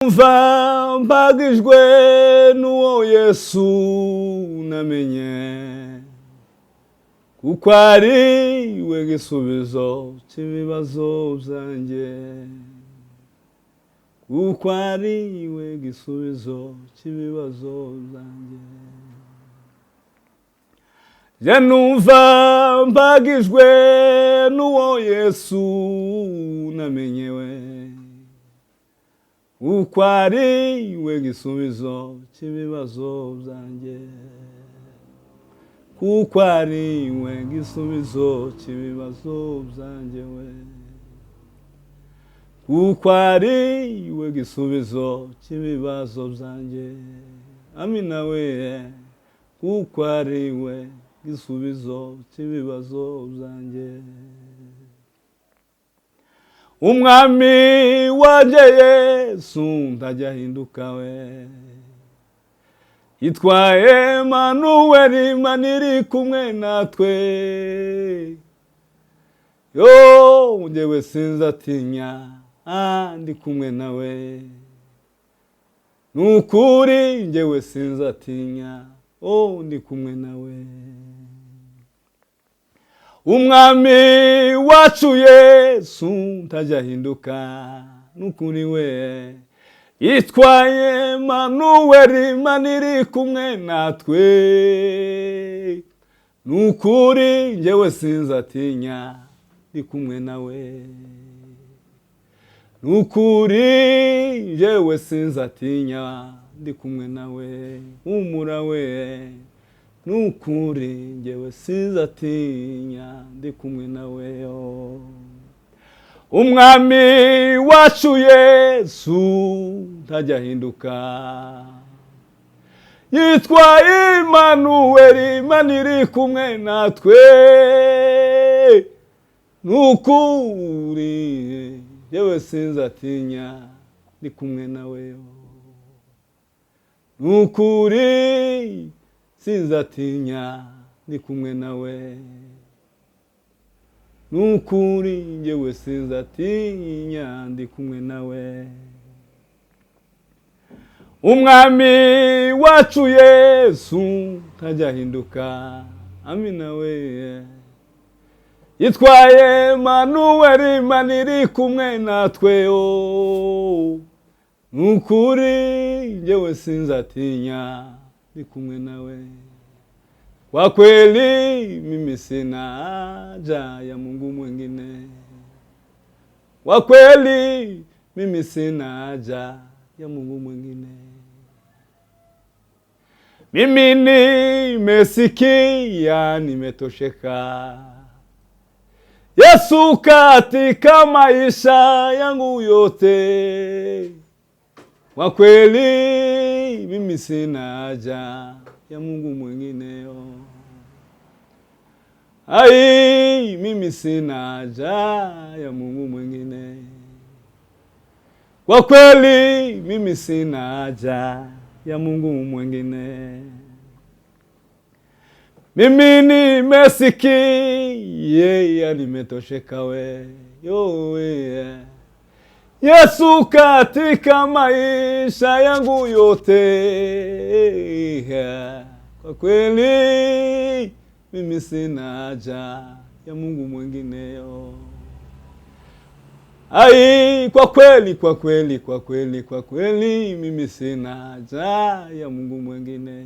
Umva mpagijwe n'uwo Yesu namenye, kuko ari we gisubizo cy'ibibazo byanjye, kuko ari we gisubizo cy'ibibazo byanjye. Je numva mpagijwe n'uwo Yesu namenyewe, kuko ari we gisubizo cy'ibibazo byanjye, kuko ari we gisubizo cy'ibibazo byanjye we, kuko ari we gisubizo cy'ibibazo byanjye. Amina we, kuko ari we gisubizo cy'ibibazo byanjye. Umwami wanje Yesu ntajya ahinduka we, yitwaye Emanueli, Imana iri kumwe natwe. Yo njyewe sinzatinya, ndi kumwe nawe. Nukuri njyewe sinzatinya, ndi kumwe nawe. Umwami wacu Yesu ntajya ahinduka, nukuri we, yitwaye Emanueli, Imana iri kumwe natwe. Nukuri njyewe sinzatinya, ndi kumwe nawe. Nukuri njyewe sinzatinya, ndi kumwe nawe. Humura we, nukuri njyewe sinzatinya, ndi kumwe nawe. Umwami wacu Yesu ntajya ahinduka, yitwaye Emanueli, Imana iri kumwe natwe. Nukuri njyewe sinzatinya, ndi kumwe nawe. Nukuri sinzatinya, ndi kumwe nawe. Nukuri njyewe sinzatinya, ndi kumwe nawe. Umwami wacu Yesu ntajya ahinduka. Amina we, yitwaye Emanueli, Imana iri kumwe natwe. Nukuri njyewe sinzatinya, ndi kumwe nawe. Kwa kweli mimi sina haja ya Mungu mwingine. Kwa kweli mimi sina haja ya Mungu mwingine. Mimi nimesikia, nimetosheka. Yesu katika maisha yangu yote. Kwa kweli mimi sina haja ya Mungu mwingine. Ai, mimi sina haja ya Mungu mwingine. Kwa kweli mimi sina haja ya Mungu mwingine. Mimi nimesikia, nimetosheka we. Yo we, Yesu katika maisha yangu yote. Kwa kweli mimi sina haja ya Mungu mwingine. Ai, kwa kweli, kwa kweli, kwa kweli, kwa kweli mimi sina haja ya Mungu mwingine.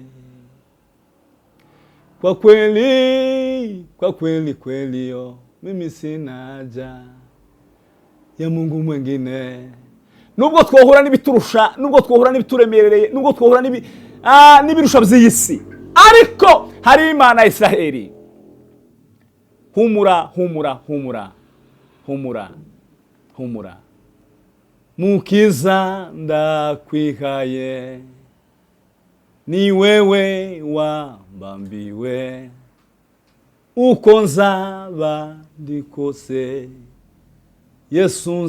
Kwa kweli, kwa kweli, kweli mimi sina haja ya Mungu mwingine. Nubwo twohura n'ibiturusha, nubwo twohura n'ibituremerereye, nubwo twohura n'ibirusha by'isi, ariko hari Imana ya Israheli. Humura, humura, humura, humura, humura. Mukiza ndakwihaye, ni wewe wambambiwe. Uko nzaba ndi kose, Yesu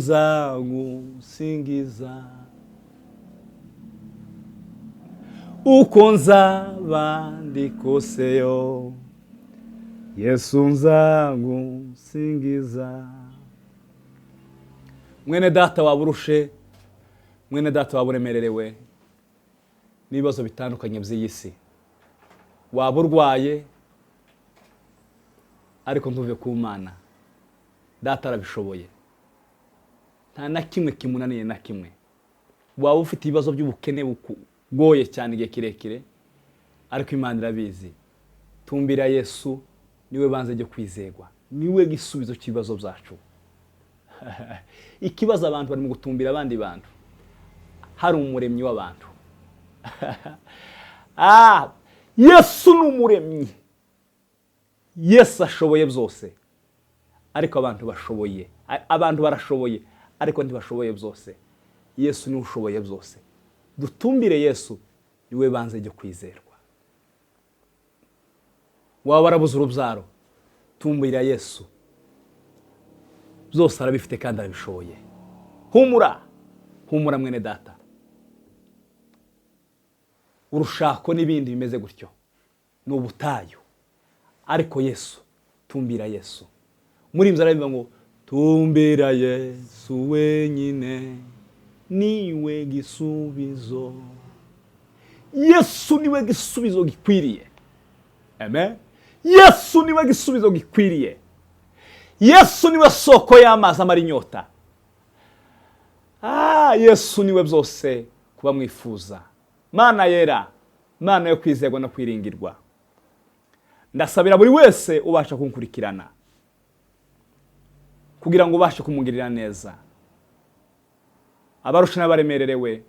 nzagusingiza. Uko nzaba ndi kose yo, Yesu nzagusingiza. Mwene data waburushe, mwene data waba uremererewe n'ibibazo bitandukanye by'iyi si, waba urwaye ariko ntuve ku Mana, data arabishoboye, nta na kimwe kimunaniye na kimwe. Waba ufite ibibazo by'ubukene bukugoye cyane igihe kirekire, ariko Imana irabizi. Tumbira Yesu, niwe banze ryo kwizerwa, niwe gisubizo cy'ibibazo byacu. Ikibazo abantu bari mu gutumbira abandi bantu, hari umuremyi w'abantu. Yesu ni umuremyi. Yesu ashoboye byose, ariko abantu bashoboye, abantu barashoboye ariko ntibashoboye byose. Yesu ni ushoboye byose. Dutumbire Yesu, niwe banze ryo kwizerwa. Waba warabuze urubyaro, tumbira Yesu, byose arabifite kandi arabishoboye. Humura, humura mwene data. Urushako n'ibindi bimeze gutyo ni ubutayu, ariko Yesu, tumbira Yesu. Muri mzara bivuga ngo tumbira Yesu wenyine niwe gisubizo. Yesu niwe gisubizo gikwiriye. Amen. Yesu niwe gisubizo gikwiriye. Yesu niwe soko y'amazi amara inyota. Yesu niwe byose kuba mwifuza. Mana yera, Mana yo kwizerwa no kwiringirwa. Ndasabira buri wese ubasha kunkurikirana, kugira ngo ubashe kumugirira neza. Abarusha n'abaremererewe,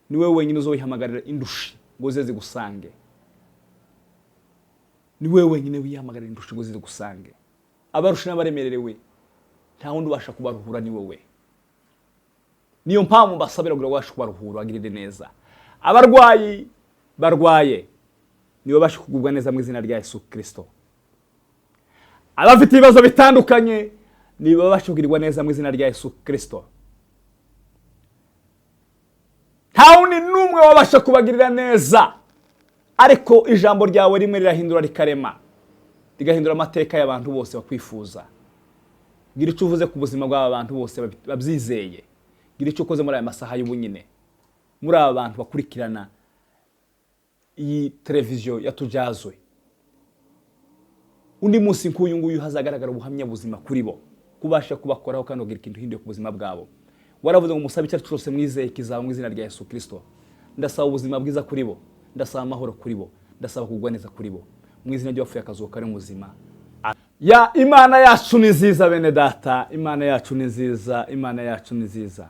niwe wenyine uzowihamagarira indushi ngo zize gusange. Niwe wenyine wihamagarira indushi ngo zize gusange. Abarusha n'abaremererewe, nta wundi ubasha kubaruhura ni wowe. Niyo mpamvu mbasabira kugira ngo ubashe kubaruhura, bagirire neza. Abarwayi barwaye, niwe ubashe kugubwa neza mu izina rya Yesu Kristo. Abafite ibibazo bitandukanye, niwe ubashe kugirirwa neza mu izina rya Yesu Kristo. Nta wundi n'umwe wabasha kubagirira neza, ariko ijambo ryawe rimwe rirahindura rikarema, rigahindura amateka y'abantu bose bakwifuza. Gira icyo uvuze ku buzima bw'aba bantu bose babyizeye. Gira icyo ukoze muri aya masaha y'ubunyine, muri aba bantu bakurikirana iyi televiziyo yatujazwe. Undi munsi nk'uyu nguyu hazagaragara ubuhamya buzima kuri bo, kubasha kubakoraho kandi ugira ikintu hinduye ku buzima bwabo. Waravuze ngo musabe icyo cyose mwizeye kizaba mu izina rya Yesu Kristo. Ndasaba ubuzima bwiza kuri bo, ndasaba amahoro kuri bo, ndasaba kugwa neza kuri bo, mu izina ry'uwapfuye akazuka ari muzima. Ya Imana yacu ni nziza bene data, Imana yacu ni nziza, Imana yacu ni nziza.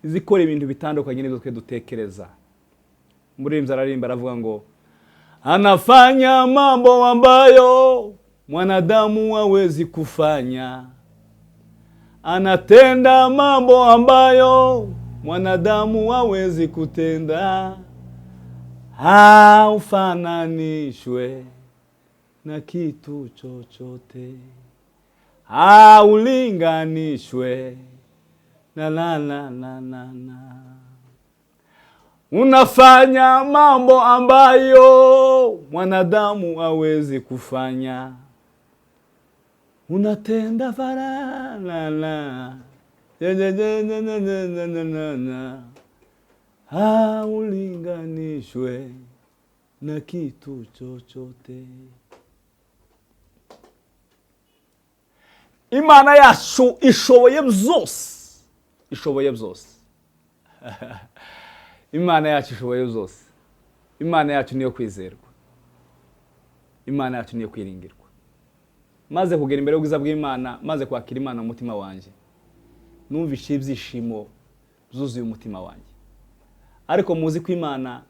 Izikora ibintu bitandukanye n'ibyo twe dutekereza. Muririmbyi ararimba aravuga ngo anafanya mambo ambayo mwanadamu hawezi kufanya, anatenda mambo ambayo mwanadamu hawezi kutenda. Haufananishwe na kitu chochote, haulinganishwe na. Unafanya mambo ambayo mwanadamu hawezi kufanya, unatenda farala haulinganishwe na kitu chochote. Imana yacu ishoboye byose, ishoboye byose. Imana yacu ishoboye byose. Imana yacu niyo kwizerwa, Imana yacu niyo kwiringirwa. Maze kugera imbere y'ubwiza bw'Imana, maze kwakira Imana mu mutima wanjye, numvishe ibyishimo byuzuye umutima wanjye. Ariko muzi ko Imana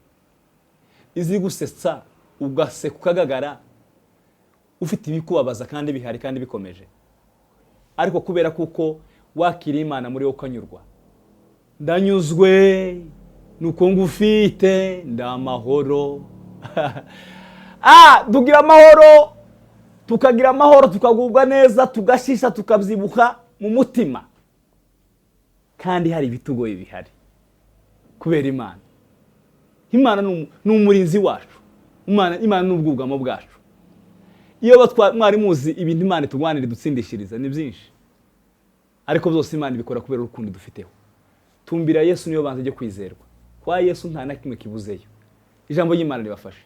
izi gusetsa ugaseka ukagagara, ufite ibikubabaza kandi bihari kandi bikomeje. Ariko kubera kuko wakira Imana muri wo ukanyurwa, ndanyuzwe nuko ngufite ndamahoro. Tugira amahoro, tukagira amahoro, tukagubwa neza, tugashisha, tukabyibuka mu mutima. Kandi hari ibitugoye bihari kubera Imana. Imana ni umurinzi wacu, Imana ni ubwugamo bwacu. Iyo mwari muzi ibintu Imana itugwanira dutsindishiriza ni byinshi, ariko byose Imana ibikora kubera urukundo dufiteho. tumbira Yesu niyo banze ryo kwizerwa. Kwa Yesu nta na kimwe kibuzeyo. Ijambo ry'Imana ribafashe.